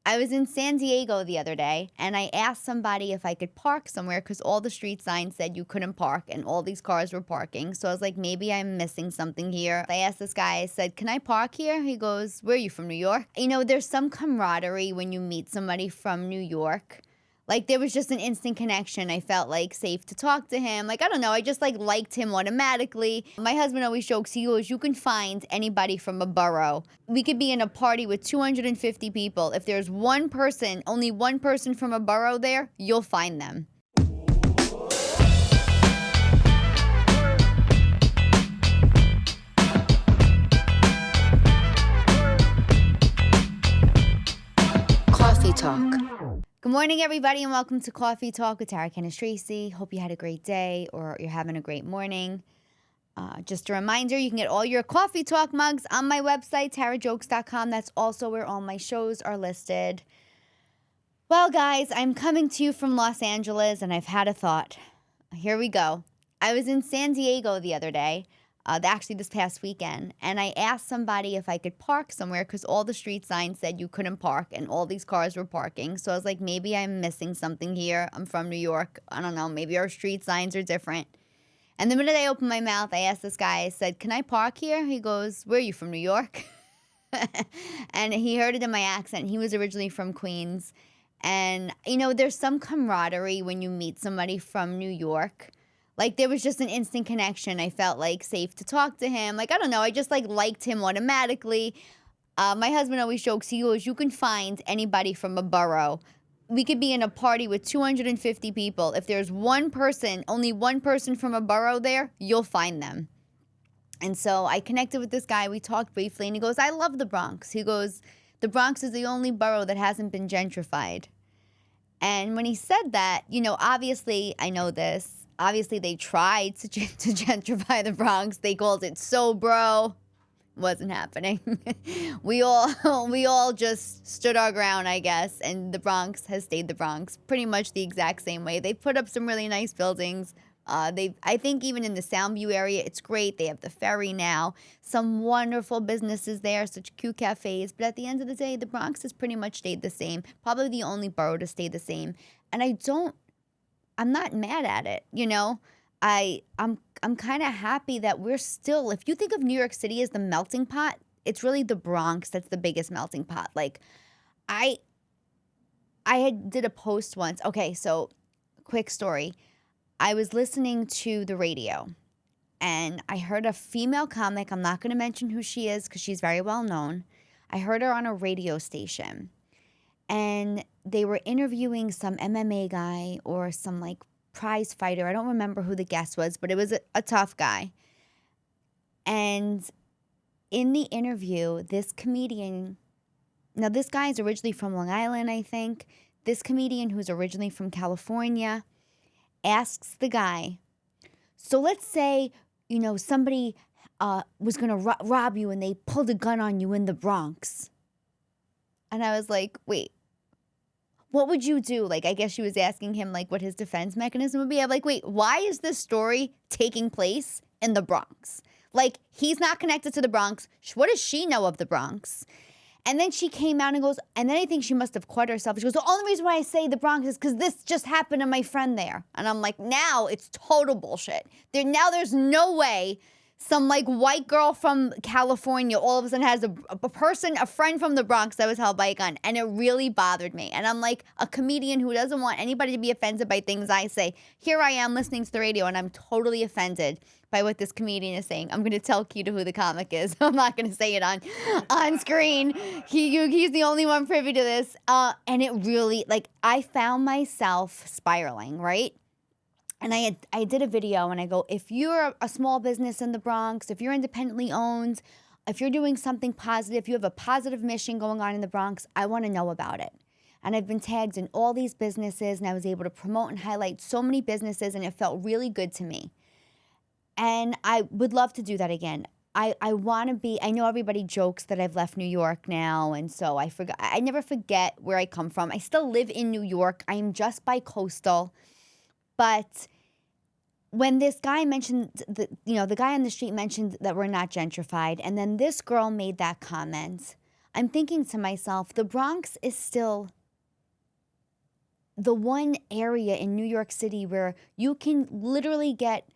I was in San Diego the other day, and I asked somebody if I could park somewhere because all the street signs said you couldn't park, and all these cars were parking. So I was like, maybe I'm missing something here. I asked this guy, I said, can I park here? He goes, where are you, from New York? You know, there's some camaraderie when you meet somebody from New York. Like, there was just an instant connection. I felt, like, safe to talk to him. Like, I don't know. I just, like, liked him automatically. My husband always jokes. He goes, you can find anybody from a borough. We could be in a party with 250 people. If there's one person, only one person from a borough there, you'll find them. Cawfee Talk. Good morning, everybody, and welcome to Cawfee Talk with Tara Cannistraci. Hope you had a great day or you're having a great morning. Just a reminder, you can get all your Cawfee Talk mugs on my website, tarajokes.com. That's also where all my shows are listed. Well, guys, I'm coming to you from Los Angeles, and I've had a thought. Here we go. I was in San Diego the other day. Actually this past weekend, and I asked somebody if I could park somewhere because all the street signs said you couldn't park, and all these cars were parking. So I was like, maybe I'm missing something here. I'm from New York. I don't know. Maybe our street signs are different. And the minute I opened my mouth, I asked this guy, I said, can I park here? He goes, where are you, from New York? And he heard it in my accent. He was originally from Queens. And, you know, there's some camaraderie when you meet somebody from New York. Like, there was just an instant connection. I felt, like, safe to talk to him. Like, I don't know. I just, like, liked him automatically. My husband always jokes. He goes, you can find anybody from a borough. We could be in a party with 250 people. If there's one person, only one person from a borough there, you'll find them. And so I connected with this guy. We talked briefly, and he goes, I love the Bronx. He goes, the Bronx is the only borough that hasn't been gentrified. And when he said that, you know, obviously, I know this. Obviously, they tried to gentrify the Bronx. They called it so bro. Wasn't happening. we all just stood our ground, I guess, and the Bronx has stayed the Bronx pretty much the exact same way. They put up some really nice buildings. I think even in the Soundview area, it's great. They have the ferry now. Some wonderful businesses there, such cute cafes. But at the end of the day, the Bronx has pretty much stayed the same. Probably the only borough to stay the same. And I'm not mad at it, you know. I'm kind of happy that we're still, if you think of New York City as the melting pot, it's really the Bronx that's the biggest melting pot. Like, I did a post once. Okay, so quick story. I was listening to the radio, and I heard a female comic. I'm not going to mention who she is because she's very well known. I heard her on a radio station. And they were interviewing some MMA guy or some, like, prize fighter. I don't remember who the guest was, but it was a tough guy. And in the interview, this comedian, now this guy is originally from Long Island, I think. This comedian, who's originally from California, asks the guy, so let's say, you know, somebody was going to rob you and they pulled a gun on you in the Bronx. And I was like, wait. What would you do? Like, I guess she was asking him, like, what his defense mechanism would be. I'm like, wait, why is this story taking place in the Bronx? Like, he's not connected to the Bronx. What does she know of the Bronx? And then she came out and goes, and then I think she must have caught herself. She goes, the only reason why I say the Bronx is because this just happened to my friend there. And I'm like, now it's total bullshit. Now there's no way some, like, white girl from California all of a sudden has a friend from the Bronx that was held by a gun. And it really bothered me. And I'm like a comedian who doesn't want anybody to be offended by things I say. Here I am listening to the radio, and I'm totally offended by what this comedian is saying. I'm going to tell Kita who the comic is. I'm not going to say it on screen. He's the only one privy to this. And it really, like, I found myself spiraling, right? And I did a video, and I go, if you're a small business in the Bronx, if you're independently owned, if you're doing something positive, you have a positive mission going on in the Bronx, I want to know about it. And I've been tagged in all these businesses, and I was able to promote and highlight so many businesses, and it felt really good to me. And I would love to do that again. I want to be, I know everybody jokes that I've left New York now, and so I never forget where I come from. I still live in New York. I am just bi-coastal. But when this guy mentioned, the guy on the street mentioned that we're not gentrified, and then this girl made that comment, I'm thinking to myself, the Bronx is still the one area in New York City where you can literally get,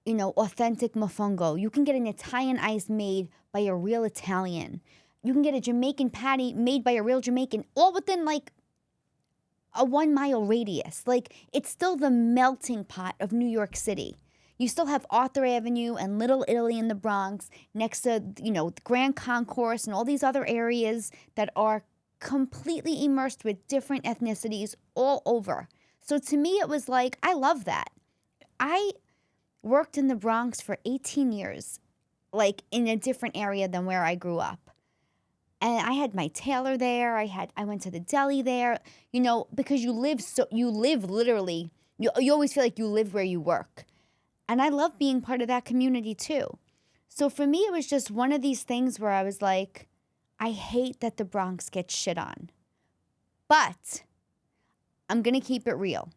authentic mofongo. You can get an Italian ice made by a real Italian. You can get a Jamaican patty made by a real Jamaican, all within like a 1 mile radius. Like, it's still the melting pot of New York City. You still have Arthur Avenue and Little Italy in the Bronx next to, the Grand Concourse and all these other areas that are completely immersed with different ethnicities all over. So to me, it was like, I love that. I worked in the Bronx for 18 years, like in a different area than where I grew up. And I had my tailor there. I went to the deli there, because you live literally, you always feel like you live where you work. And I love being part of that community too. So for me, it was just one of these things where I was like, I hate that the Bronx gets shit on. But I'm going to keep it real.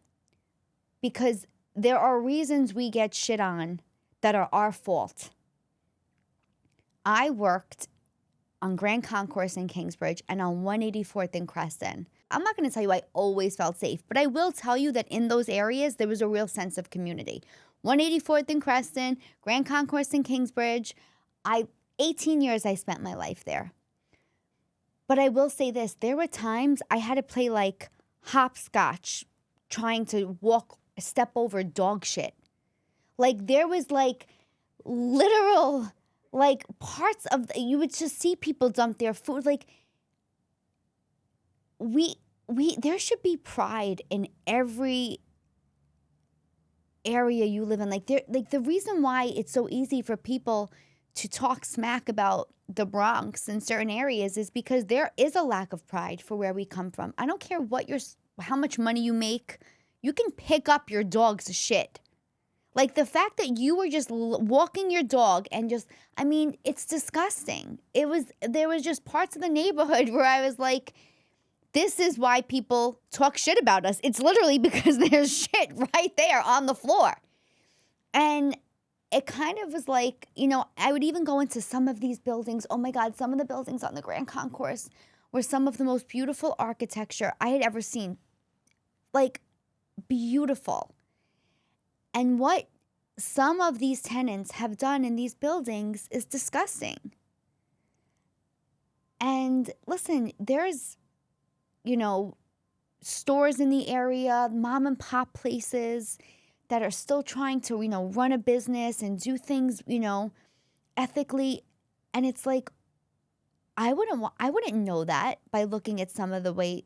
Because there are reasons we get shit on that are our fault. I worked on Grand Concourse in Kingsbridge and on 184th in Creston. I'm not going to tell you I always felt safe, but I will tell you that in those areas, there was a real sense of community. 184th in Creston, Grand Concourse in Kingsbridge. 18 years I spent my life there. But I will say this, there were times I had to play like hopscotch trying to step over dog shit. Like, there was like literal like parts of you would just see people dump their food. Like, there should be pride in every area you live in. Like, the reason why it's so easy for people to talk smack about the Bronx in certain areas is because there is a lack of pride for where we come from. I don't care how much money you make, you can pick up your dog's shit. Like, the fact that you were just walking your dog and it's disgusting. There was just parts of the neighborhood where I was like, this is why people talk shit about us. It's literally because there's shit right there on the floor. And it kind of was like, I would even go into some of these buildings. Oh my God, some of the buildings on the Grand Concourse were some of the most beautiful architecture I had ever seen. Like, beautiful. And what some of these tenants have done in these buildings is disgusting. And listen, there's, stores in the area, mom and pop places that are still trying to, run a business and do things, ethically. And it's like, I wouldn't know that by looking at some of the way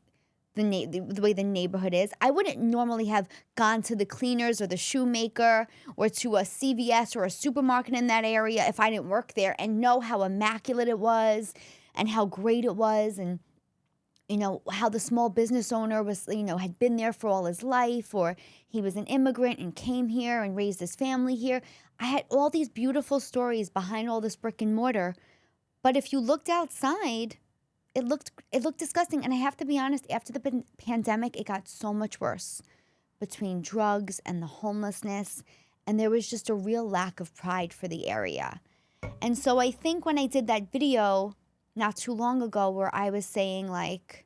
the way the neighborhood is. I wouldn't normally have gone to the cleaners or the shoemaker or to a CVS or a supermarket in that area if I didn't work there and know how immaculate it was and how great it was, and how the small business owner was, had been there for all his life, or he was an immigrant and came here and raised his family here. I had all these beautiful stories behind all this brick and mortar. But if you looked outside, it looked disgusting. And I have to be honest, after the pandemic, it got so much worse between drugs and the homelessness. And there was just a real lack of pride for the area. And so I think when I did that video not too long ago where I was saying, like,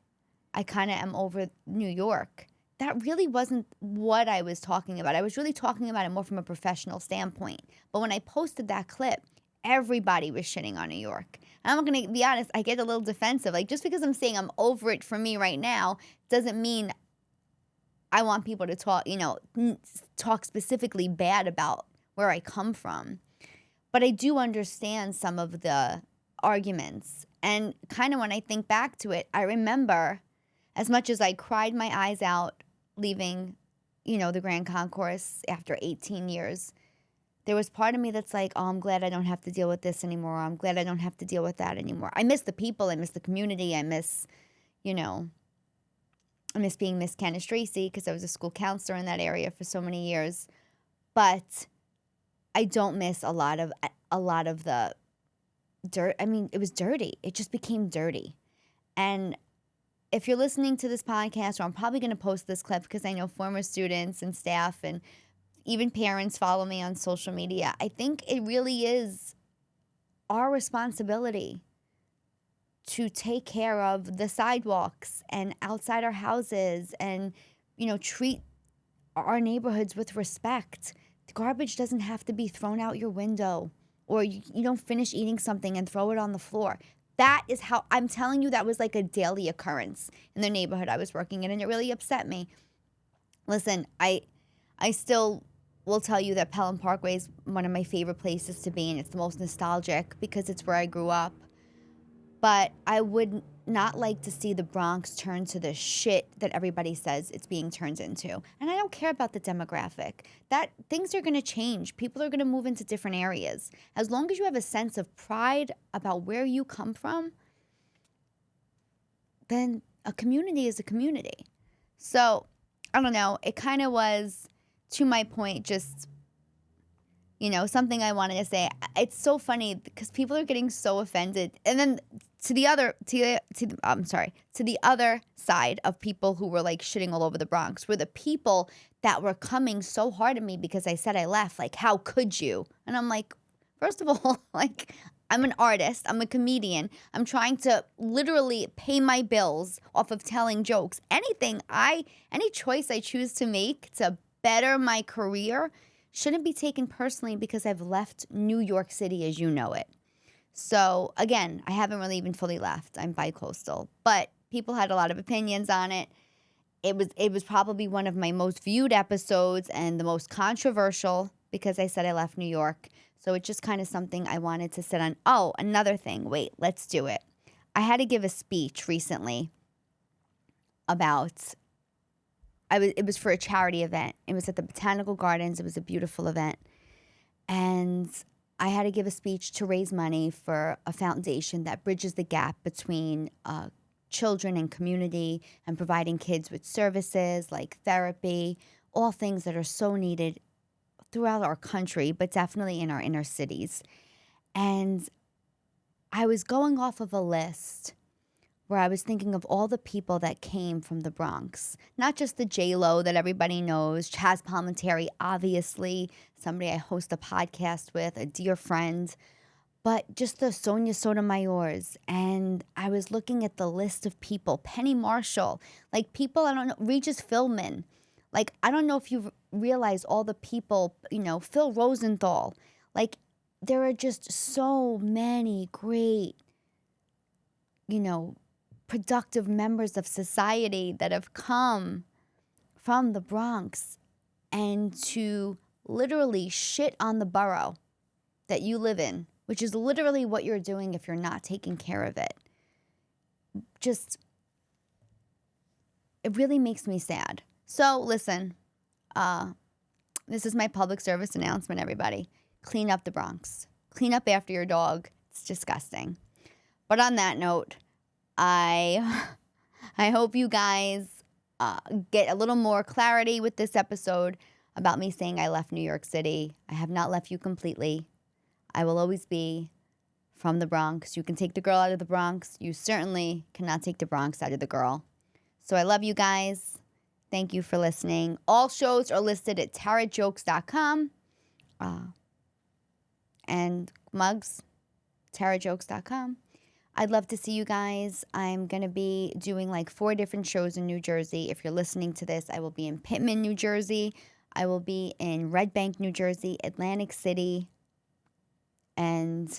I kind of am over New York, that really wasn't what I was talking about. I was really talking about it more from a professional standpoint. But when I posted that clip, everybody was shitting on New York. And I'm going to be honest, I get a little defensive. Like, just because I'm saying I'm over it for me right now doesn't mean I want people to talk specifically bad about where I come from. But I do understand some of the arguments. And kind of when I think back to it, I remember, as much as I cried my eyes out leaving, the Grand Concourse after 18 years, there was part of me that's like, oh, I'm glad I don't have to deal with this anymore. I'm glad I don't have to deal with that anymore. I miss the people. I miss the community. I miss being Miss Cannistraci because I was a school counselor in that area for so many years. But I don't miss a lot of the dirt. I mean, it was dirty. It just became dirty. And if you're listening to this podcast, or I'm probably going to post this clip because I know former students and staff and even parents follow me on social media, I think it really is our responsibility to take care of the sidewalks and outside our houses and, treat our neighborhoods with respect. The garbage doesn't have to be thrown out your window, or you don't finish eating something and throw it on the floor. That is how, I'm telling you, that was like a daily occurrence in the neighborhood I was working in, and it really upset me. Listen, I still will tell you that Pelham Parkway is one of my favorite places to be, and it's the most nostalgic because it's where I grew up. But I would not like to see the Bronx turn to the shit that everybody says it's being turned into. And I don't care about the demographic. That things are going to change. People are going to move into different areas. As long as you have a sense of pride about where you come from, then a community is a community. So, I don't know. It kind of was, to my point, just, something I wanted to say. It's so funny because people are getting so offended. And then to the other side of people who were like shitting all over the Bronx were the people that were coming so hard at me because I said I left. Like, how could you? And I'm like, first of all, like, I'm an artist. I'm a comedian. I'm trying to literally pay my bills off of telling jokes. Any choice I choose to make to better my career shouldn't be taken personally because I've left New York City as you know it. So, again, I haven't really even fully left. I'm bi-coastal. But people had a lot of opinions on it. It was probably one of my most viewed episodes and the most controversial because I said I left New York. So it's just kind of something I wanted to sit on. Oh, another thing. Wait, let's do it. I had to give a speech recently about... It was for a charity event. It was at the Botanical Gardens. It was a beautiful event. And I had to give a speech to raise money for a foundation that bridges the gap between children and community and providing kids with services like therapy, all things that are so needed throughout our country, but definitely in our inner cities. And I was going off of a list where I was thinking of all the people that came from the Bronx. Not just the J-Lo that everybody knows, Chaz Palminteri, obviously, somebody I host a podcast with, a dear friend, but just the Sonia Sotomayors. And I was looking at the list of people, Penny Marshall, like people, I don't know, Regis Philbin. Like, I don't know if you realize all the people, Phil Rosenthal. Like, there are just so many great, productive members of society that have come from the Bronx, and to literally shit on the borough that you live in, which is literally what you're doing if you're not taking care of it. Just, it really makes me sad. So listen, this is my public service announcement, everybody. Clean up the Bronx. Clean up after your dog. It's disgusting. But on that note, I hope you guys get a little more clarity with this episode about me saying I left New York City. I have not left you completely. I will always be from the Bronx. You can take the girl out of the Bronx. You certainly cannot take the Bronx out of the girl. So I love you guys. Thank you for listening. All shows are listed at tarajokes.com. And mugs, tarajokes.com. I'd love to see you guys. I'm going to be doing like 4 different shows in New Jersey. If you're listening to this, I will be in Pittman, New Jersey. I will be in Red Bank, New Jersey, Atlantic City, and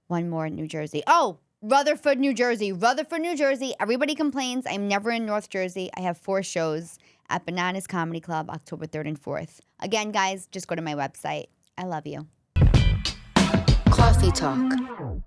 one more in New Jersey. Oh, Rutherford, New Jersey. Rutherford, New Jersey. Everybody complains I'm never in North Jersey. I have 4 shows at Bananas Comedy Club, October 3rd and 4th. Again, guys, just go to my website. I love you. Cawfee Talk.